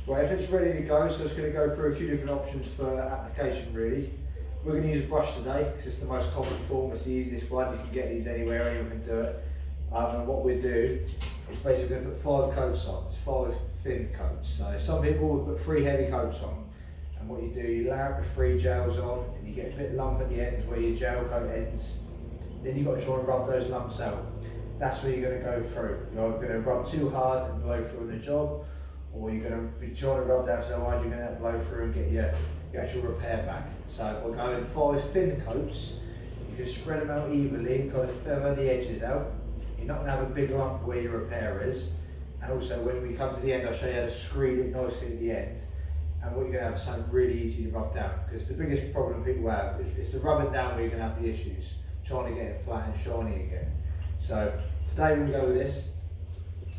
Right, if it's ready to go, so it's going to go through a few different options for application really. We're going to use a brush today because it's the most common form, it's the easiest one, you can get these anywhere, anyone can do it. And what we do is basically going to put 5 coats on, it's 5 thin coats. So some people will put 3 heavy coats on. And what you do, you layer up the 3 gels on and you get a bit lump at the end where your gel coat ends. Then you've got to try and rub those lumps out. That's where you're going to go through. You're either going to rub too hard and blow through on the job, or you're going to be trying to rub down so hard you're going to blow through and get your actual repair back. So we're going 5 thin coats. You can spread them out evenly and kind of feather the edges out. You're not going to have a big lump where your repair is. And also when we come to the end, I'll show you how to screed it nicely at the end. And what you're going to have is something really easy to rub down. Because the biggest problem people have is the rubbing down where you're going to have the issues. Trying to get it flat and shiny again. So today we're going to go with this.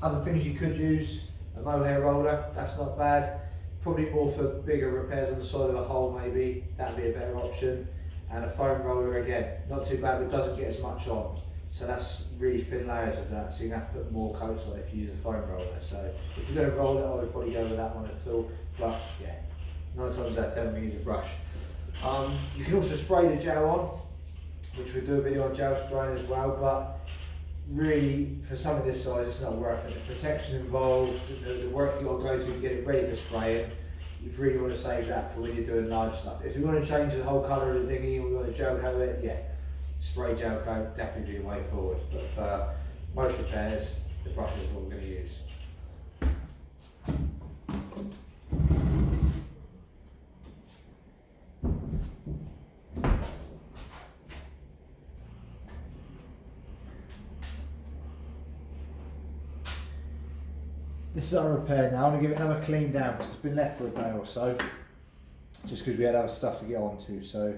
Other things you could use, a mohair roller, that's not bad. Probably more for bigger repairs on the side of the hole maybe, that'd be a better option. And a foam roller again, not too bad but doesn't get as much on. So that's really thin layers of that, so you're going to have to put more coats on if you use a foam roller. So if you're going to roll it, I would probably go with that one at all. But yeah, 9 times out of 10 we use a brush. You can also spray the gel on, which we'll do a video on gel spraying as well, but really for some of this size it's not worth it. The protection involved, the work you've got to go to get it ready for spraying, you really want to save that for when you're doing large stuff. If you want to change the whole colour of the dinghy or you want to gel coat it, yeah, spray gel coat, definitely be the way forward. But for most repairs, the brush is what we're going to use. This is our repair now. I'm going to give it another clean down because it's been left for a day or so, just because we had other stuff to get onto. So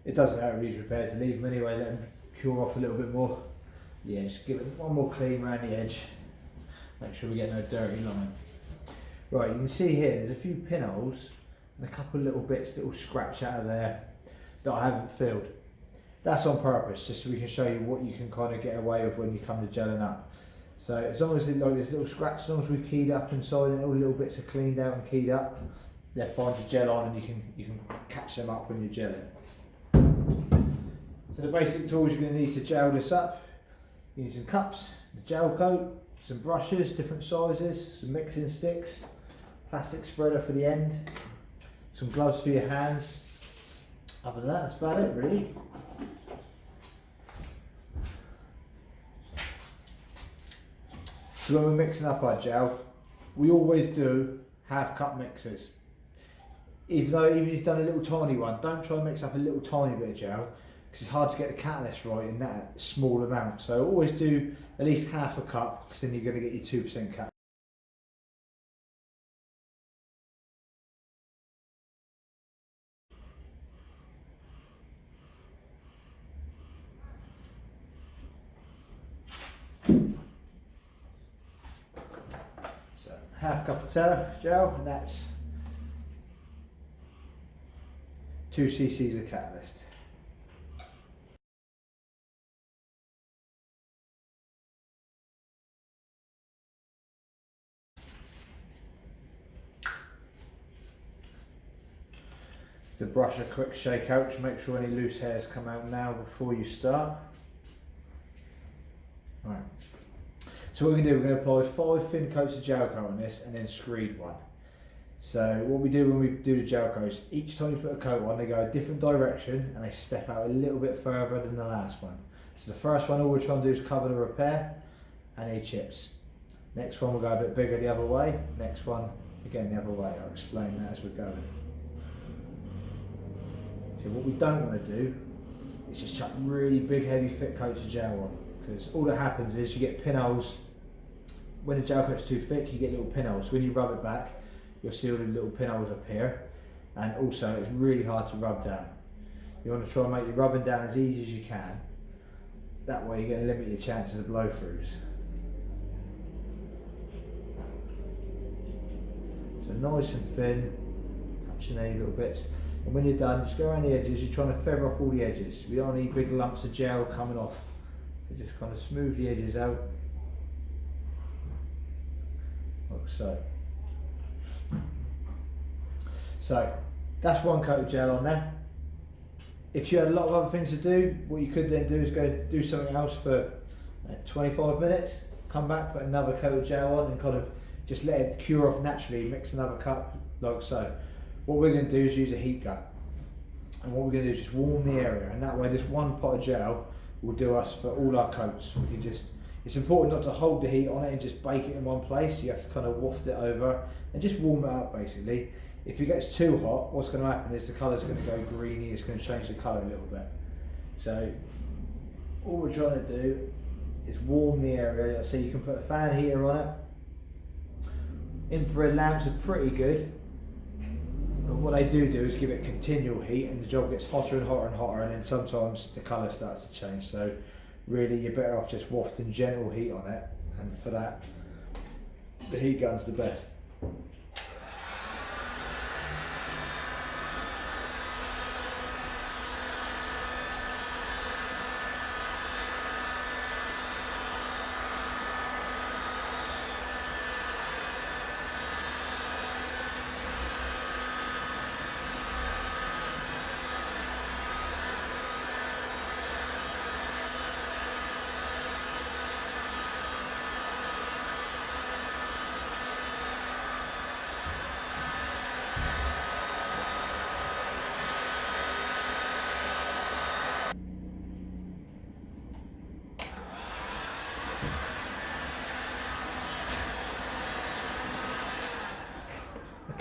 it doesn't hurt these repairs to leave them anyway, let them cure off a little bit more. Yeah, just give it one more clean around the edge. Make sure we get no dirty line. Right, you can see here there's a few pinholes and a couple of little bits that will scratch out of there that I haven't filled. That's on purpose, just so we can show you what you can kind of get away with when you come to gelling up. So as long as there's little scratch, as long as we've keyed up inside and all the little bits are cleaned out and keyed up, they're fine to gel on, and you can catch them up when you're gelling. So the basic tools you're going to need to gel this up, you need some cups, the gel coat, some brushes, different sizes, some mixing sticks, plastic spreader for the end, some gloves for your hands. Other than that, that's about it really. So when we're mixing up our gel, we always do half cup mixers. Even if you've done a little tiny one, don't try and mix up a little tiny bit of gel because it's hard to get the catalyst right in that small amount. So always do at least half a cup because then you're going to get your 2% catalyst. So half cup of gel, and that's 2 cc's of catalyst. To brush a quick shake out to make sure any loose hairs come out now before you start. Right. So what we're going to do, we're going to apply 5 thin coats of gel coat on this and then screed one. So what we do when we do the gel coats, each time you put a coat on, they go a different direction and they step out a little bit further than the last one. So the first one, all we're trying to do is cover the repair and any chips. Next one we'll go a bit bigger the other way. Next one, again the other way. I'll explain that as we're going. So what we don't want to do is just chuck really big heavy thick coats of gel on, because all that happens is you get pinholes. When the gel coat's too thick you get little pinholes. When you rub it back you'll see all the little pinholes appear, and also it's really hard to rub down. You want to try and make your rubbing down as easy as you can. That way you're going to limit your chances of blow throughs. So nice and thin, touching any little bits. And when you're done, just go around the edges. You're trying to feather off all the edges. We don't need big lumps of gel coming off. So just kind of smooth the edges out, like so. So that's one coat of gel on there. If you had a lot of other things to do, what you could then do is go do something else for 25 minutes, come back, put another coat of gel on and kind of just let it cure off naturally, mix another cup like so. What we're going to do is use a heat gun, and what we're going to do is just warm the area, and that way this one pot of gel will do us for all our coats. We can just, it's important not to hold the heat on it and just bake it in one place. You have to kind of waft it over and just warm it up basically. If it gets too hot, what's going to happen is the colour's going to go greeny, it's going to change the colour a little bit. So all we're trying to do is warm the area. So you can put a fan heater on it. Infrared lamps are pretty good, but what they do is give it continual heat, and the job gets hotter and hotter and hotter, and then sometimes the colour starts to change. So really you're better off just wafting gentle heat on it, and for that the heat gun's the best.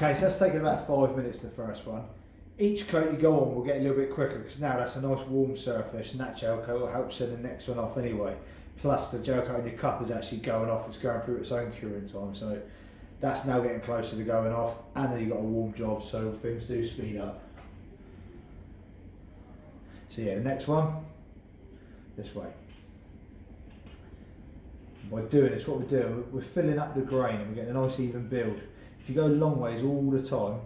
Okay, so that's taken about 5 minutes, the first one. Each coat you go on will get a little bit quicker because now that's a nice warm surface, and that gel coat will help send the next one off anyway. Plus the gel coat in your cup is actually going off, it's going through its own curing time, so that's now getting closer to going off, and then you've got a warm job, so things do speed up. So yeah, the next one, this way. By doing this, what we're doing, we're filling up the grain and we're getting a nice even build. If you go long ways all the time,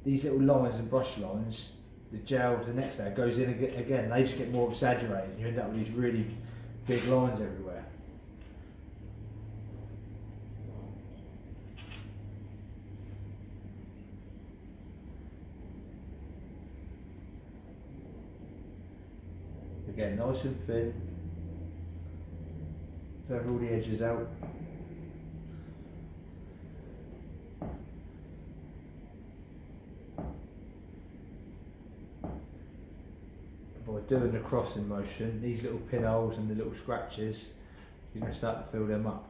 these little lines and brush lines, the gel of the next layer goes in again, they just get more exaggerated and you end up with these really big lines everywhere. Again, nice and thin, feather all the edges out. By doing the crossing motion, these little pinholes and the little scratches, you're going to start to fill them up.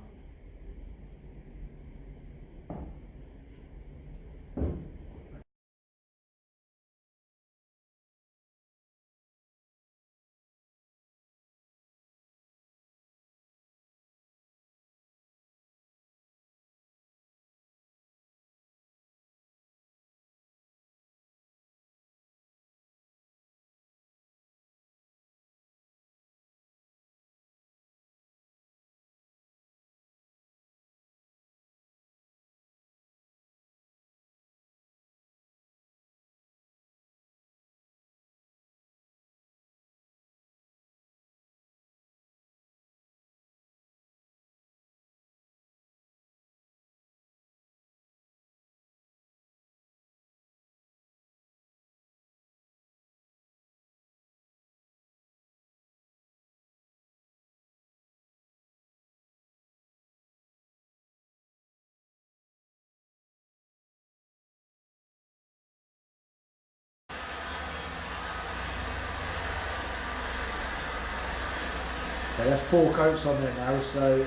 So that's 4 coats on there now, so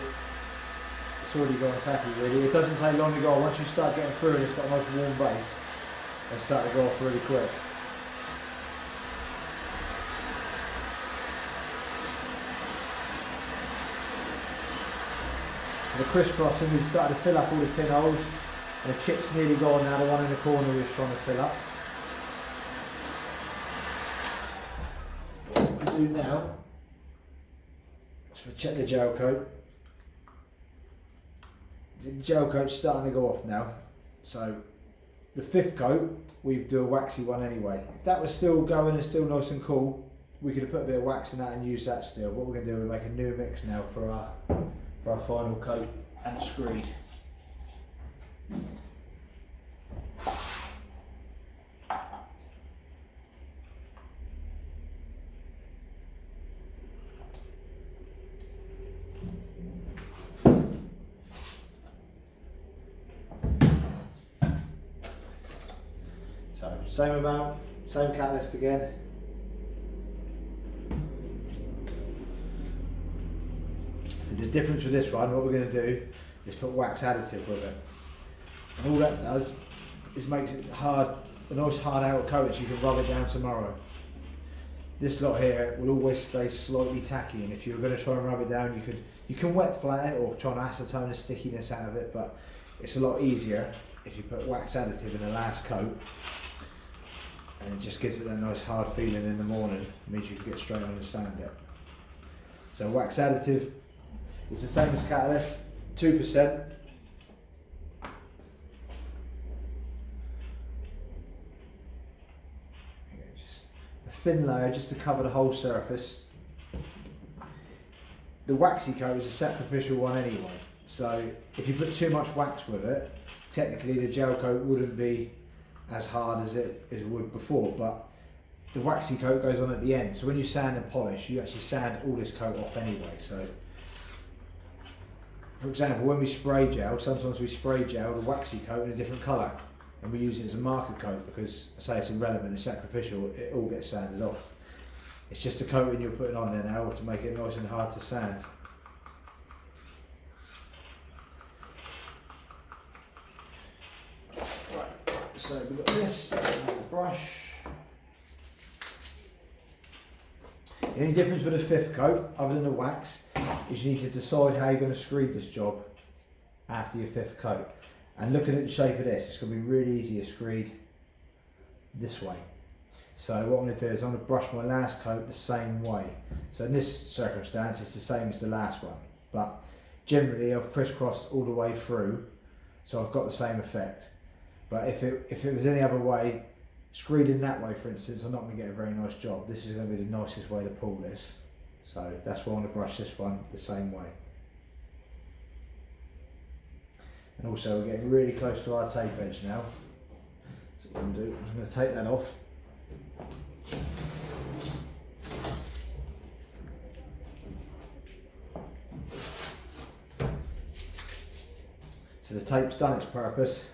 it's already gone tacky really. It doesn't take long to go on. Once you start getting through and it's got a nice warm base, they start to go off really quick. The crisscrossing, we've started to fill up all the pinholes, and the chip's nearly gone now, the one in the corner we were trying to fill up. What we do now, so we check the gel coat. The gel coat's starting to go off now, so the 5th coat we do a waxy one anyway. If that was still going and still nice and cool, we could have put a bit of wax in that and use that still. What we're going to do is make a new mix now for our final coat and screed. same amount, same catalyst again. So the difference with this one, what we're going to do is put wax additive with it. And all that does is makes it hard, a nice hard outer coat so you can rub it down tomorrow. This lot here will always stay slightly tacky, and if you're going to try and rub it down, you can wet flat it or try and acetone the stickiness out of it, but it's a lot easier if you put wax additive in the last coat, and it just gives it a nice hard feeling in the morning. It means you can get straight on and sand it. So wax additive is the same as catalyst, 2%. Thin layer just to cover the whole surface. The waxy coat is a sacrificial one anyway, so if you put too much wax with it, technically the gel coat wouldn't be as hard as it would before, but the waxy coat goes on at the end, so when you sand and polish, you actually sand all this coat off anyway. So for example, when we spray gel, sometimes we spray gel the waxy coat in a different colour, and we use it as a marker coat because, I say, it's irrelevant, it's sacrificial, it all gets sanded off. It's just a coating you're putting on there now to make it nice and hard to sand. Right, so we've got this, the brush. The only difference with the fifth coat, other than the wax, is you need to decide how you're going to screed this job after your fifth coat. And looking at the shape of this, it's going to be really easy to screed this way. So what I'm going to do is I'm going to brush my last coat the same way. So in this circumstance, it's the same as the last one, but generally I've crisscrossed all the way through, so I've got the same effect. But if it was any other way, screeding that way, for instance, I'm not going to get a very nice job. This is going to be the nicest way to pull this. So that's why I'm going to brush this one the same way. And also we're getting really close to our tape edge now. So what I'm going to do, I'm going to take that off. So the tape's done its purpose.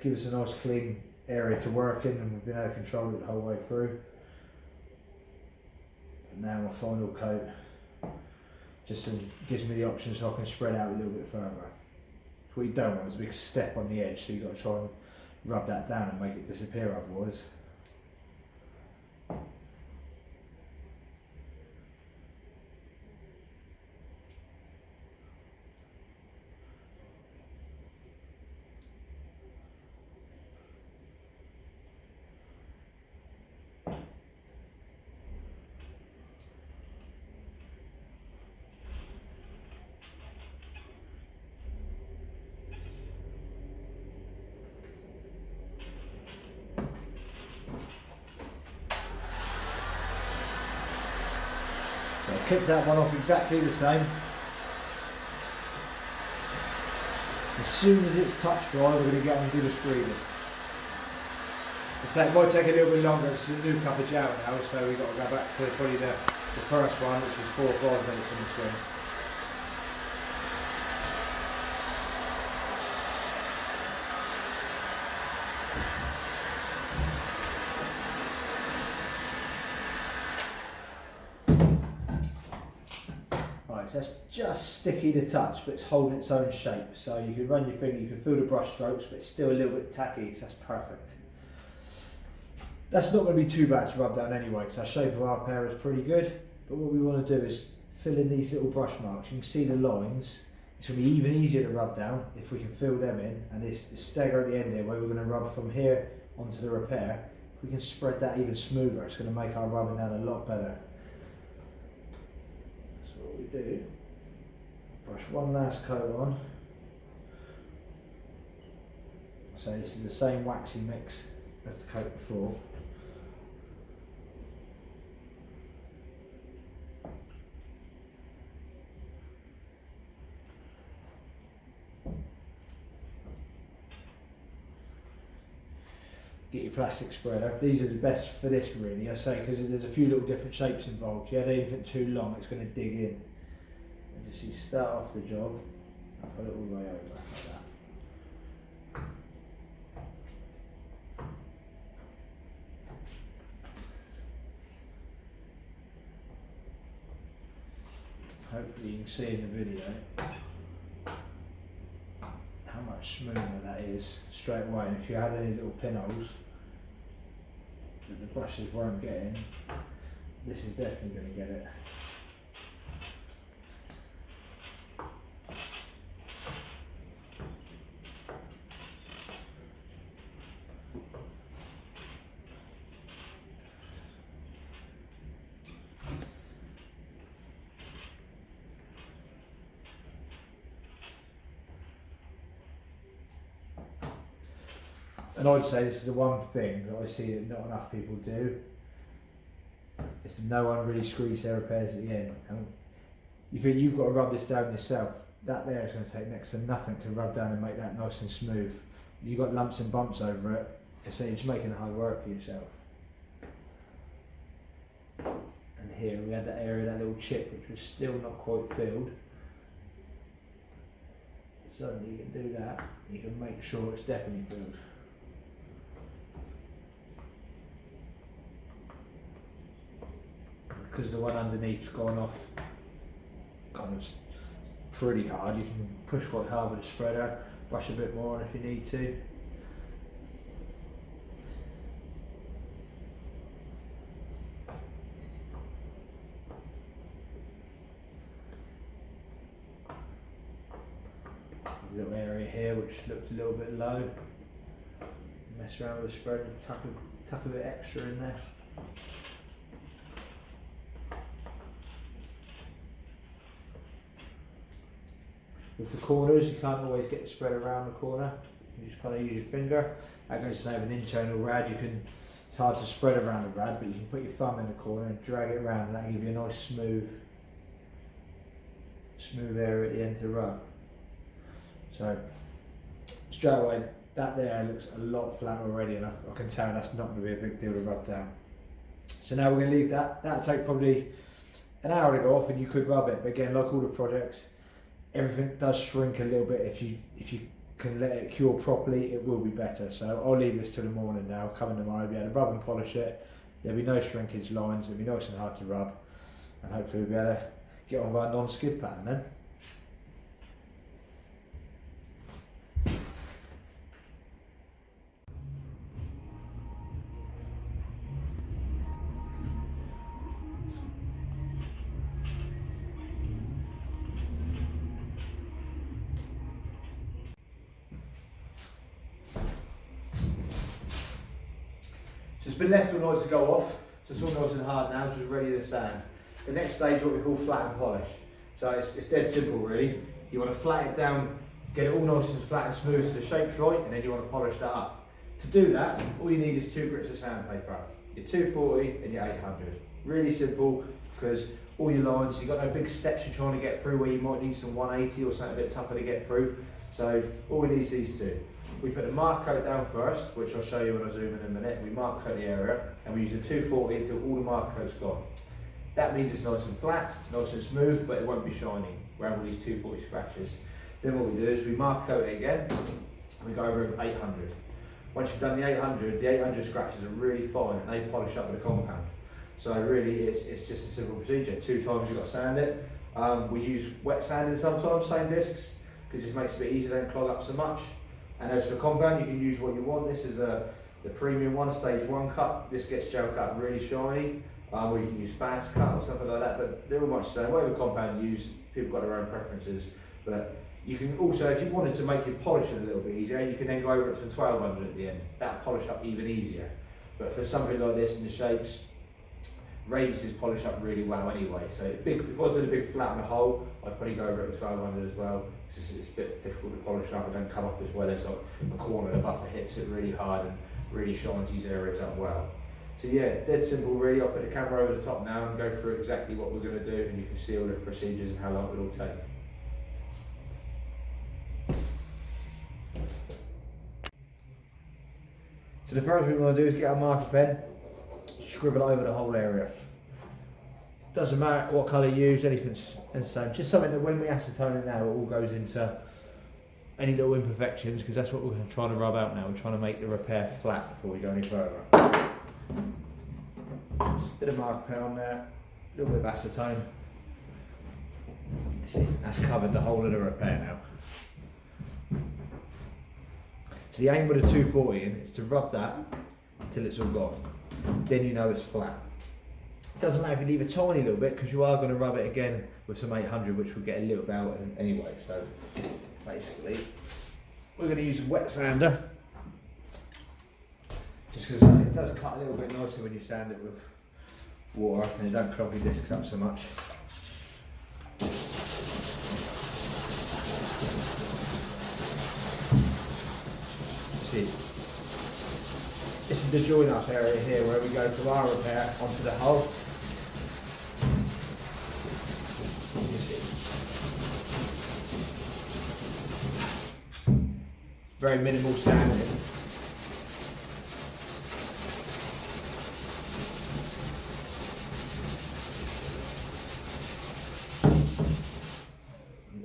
Give us a nice clean area to work in, and we've been able to control it the whole way through. And now my final coat just gives me the option so I can spread out a little bit further. What you don't want is a big step on the edge, so you've got to try and rub that down and make it disappear otherwise. So I'll kick that one off exactly the same. As soon as it's touch dry, we're going to get on and do the screening. So it might take a little bit longer because it's a new cup of gel now, so we've got to go back to probably the first one, which was 4 or 5 minutes in between. So that's just sticky to touch, but it's holding its own shape. So you can run your finger, you can feel the brush strokes, but it's still a little bit tacky, so that's perfect. That's not going to be too bad to rub down anyway, because our shape of our repair is pretty good. But what we want to do is fill in these little brush marks. You can see the lines. It's going to be even easier to rub down if we can fill them in. And this stagger at the end here, where we're going to rub from here onto the repair, if we can spread that even smoother, it's going to make our rubbing down a lot better. What we do, brush one last coat on. So this is the same waxy mix as the coat before. Get your plastic spreader. These are the best for this really, I say, because there's a few little different shapes involved. If you had anything too long, it's going to dig in. And just you start off the job, up a little way over like that. hopefully you can see in the video how much smoother that is straight away, and if you had any little pinholes that the brushes weren't getting, this is definitely going to get it. And I'd say this is the one thing that I see that not enough people do, is that no one really screws their repairs at the end. And you think you've got to rub this down yourself, that there is going to take next to nothing to rub down and make that nice and smooth. You've got lumps and bumps over it, so you're just making it hard work for yourself. And here we had that area, that little chip, which was still not quite filled. Suddenly you can do that, you can make sure it's definitely filled. Because the one underneath's gone off kind of pretty hard, you can push quite hard with the spreader, brush a bit more on if you need to. There's a little area here which looked a little bit low. Mess around with the spreader, tuck a bit extra in there. With the corners, you can't always get the spread around the corner. You just kind of use your finger. That goes the same with an internal rad. It's hard to spread around the rad, but you can put your thumb in the corner and drag it around, and that'll give you a nice smooth area at the end to rub. So straight away, that there looks a lot flatter already, and I can tell that's not going to be a big deal to rub down. So now we're going to leave that. That'll take probably an hour to go off, and you could rub it. But again, like all the projects, everything does shrink a little bit. If you can let it cure properly, it will be better. So I'll leave this till the morning now. Come in tomorrow, be able to rub and polish it. There'll be no shrinkage lines. It'll be nice and hard to rub, and hopefully we'll be able to get on with our non-skid pattern then. So it's been left all night to go off, so it's all nice and hard now, so it's ready to sand. The next stage is what we call flat and polish. So it's dead simple really. You want to flat it down, get it all nice and flat and smooth so the shape's right, and then you want to polish that up. To do that, all you need is 2 grits of sandpaper, your 240 and your 800. Really simple, because all your lines, you've got no big steps you're trying to get through where you might need some 180 or something a bit tougher to get through. So all we need is these two. We put the mark coat down first, which I'll show you when I zoom in a minute. We mark coat the area, and we use the 240 until all the mark coat's gone. That means it's nice and flat, nice and smooth, but it won't be shiny. We have all these 240 scratches. Then what we do is we mark coat it again, and we go over with 800. Once you've done the 800 scratches are really fine, and they polish up with the compound. So really, it's just a simple procedure. 2 times you've got to sand it. We use wet sanding sometimes, same discs, because it just makes it a bit easier, don't clog up so much. And as for compound, you can use what you want. This is the premium one, stage 1 cut. This gets gel cut really shiny, or you can use fast cut or something like that, but they're all much the same. Whatever compound you use, people got their own preferences. But you can also, if you wanted to make your polishing a little bit easier, you can then go over it to 1200 at the end. That'll polish up even easier. But for something like this in the shapes, radiuses polish up really well anyway. So if I was doing a big flat on a hole, I'd probably go over it to 1200 as well. It's a bit difficult to polish up and don't come up as well as like a corner. The buffer hits it really hard and really shines these areas up well. So yeah, dead simple really. I'll put the camera over the top now and go through exactly what we're going to do, and you can see all the procedures and how long it will take. So the first thing we want to do is get our marker pen, scribble over the whole area. Doesn't matter what colour you use, anything's the same. Just something that when we acetone it now, it all goes into any little imperfections, because that's what we're trying to rub out now. We're trying to make the repair flat before we go any further. Just a bit of marker pen on there, a little bit of acetone. See, that's covered the whole of the repair now. So the aim with a 240 in is to rub that until it's all gone. Then you know it's flat. Doesn't matter if you leave a tiny little bit, because you are going to rub it again with some 800, which will get a little bit out anyway. So basically, we're going to use a wet sander, just because it does cut a little bit nicer when you sand it with water, and it don't clog your discs up so much. See, this is the join up area here where we go from our repair onto the hull. You see, very minimal sanding.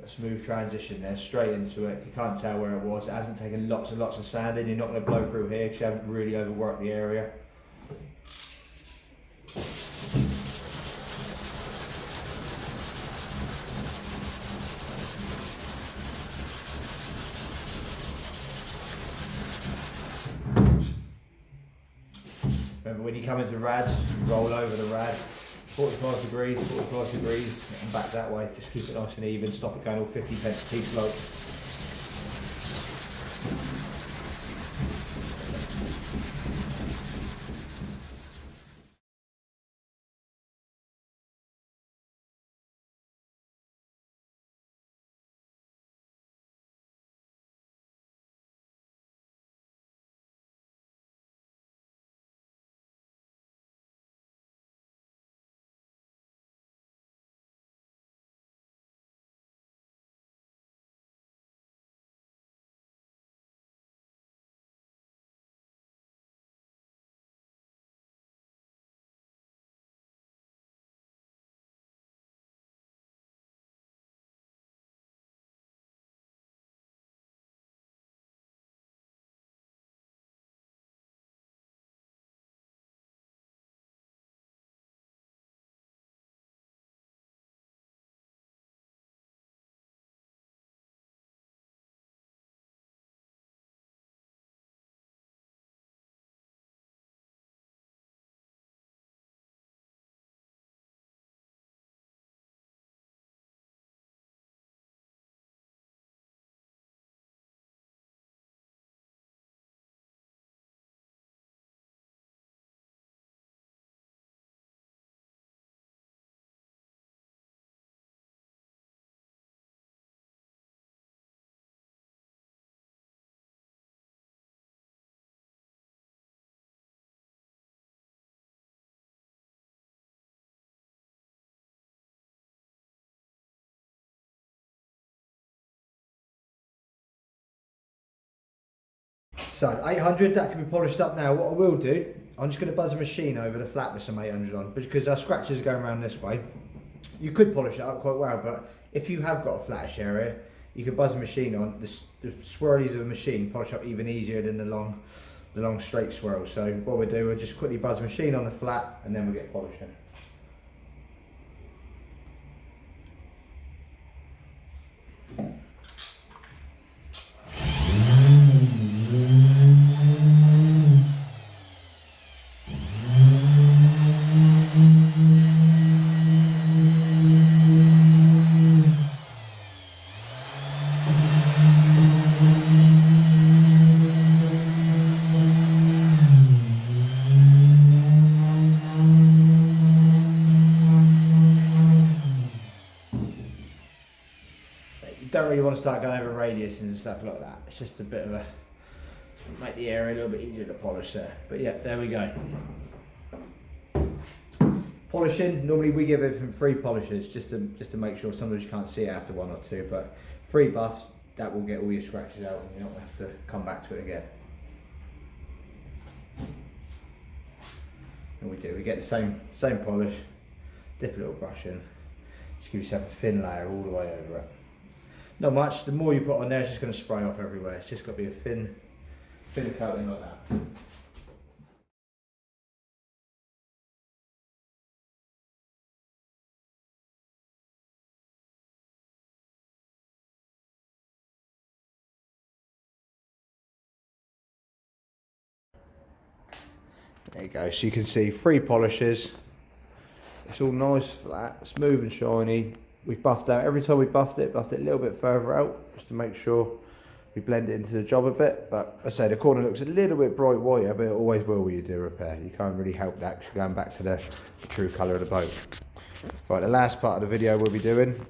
Smooth transition there, straight into it. You can't tell where it was. It hasn't taken lots and lots of sanding. You're not going to blow through here because you haven't really overworked the area. Remember, when you come into rads, you roll over the rad. 45 degrees, and back that way. Just keep it nice and even, stop it going all 50 pence a piece low. So 800, that can be polished up now. What I will do, I'm just going to buzz a machine over the flat with some 800 on, because our scratches are going around this way. You could polish it up quite well, but if you have got a flattish area, you can buzz a machine on. The swirlies of a machine polish up even easier than the long straight swirl. So what we'll do, we'll just quickly buzz a machine on the flat, and then we'll get polishing. You don't really want to start going over radiuses and stuff like that. It's just a bit of a, make the area a little bit easier to polish there. But yeah, there we go. Polishing, normally we give everything 3 polishes just to make sure. Sometimes you can't see it after 1 or 2, but 3 buffs, that will get all your scratches out and you don't have to come back to it again. And we get the same polish, dip a little brush in, just give yourself a thin layer all the way over it. Not much, the more you put on there, it's just going to spray off everywhere. It's just got to be a thin coating like that. There you go, so you can see 3 polishes. It's all nice, flat, smooth and shiny. We've buffed out, every time we buffed it a little bit further out, just to make sure we blend it into the job a bit. But I say the corner looks a little bit bright whiter, but it always will when you do repair. You can't really help that, because you're going back to the true colour of the boat. Right, the last part of the video we'll be doing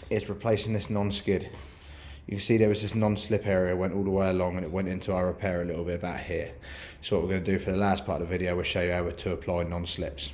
is replacing this non-skid. You can see there was this non-slip area, went all the way along, and it went into our repair a little bit about here. So what we're going to do for the last part of the video, we'll show you how to apply non-slips.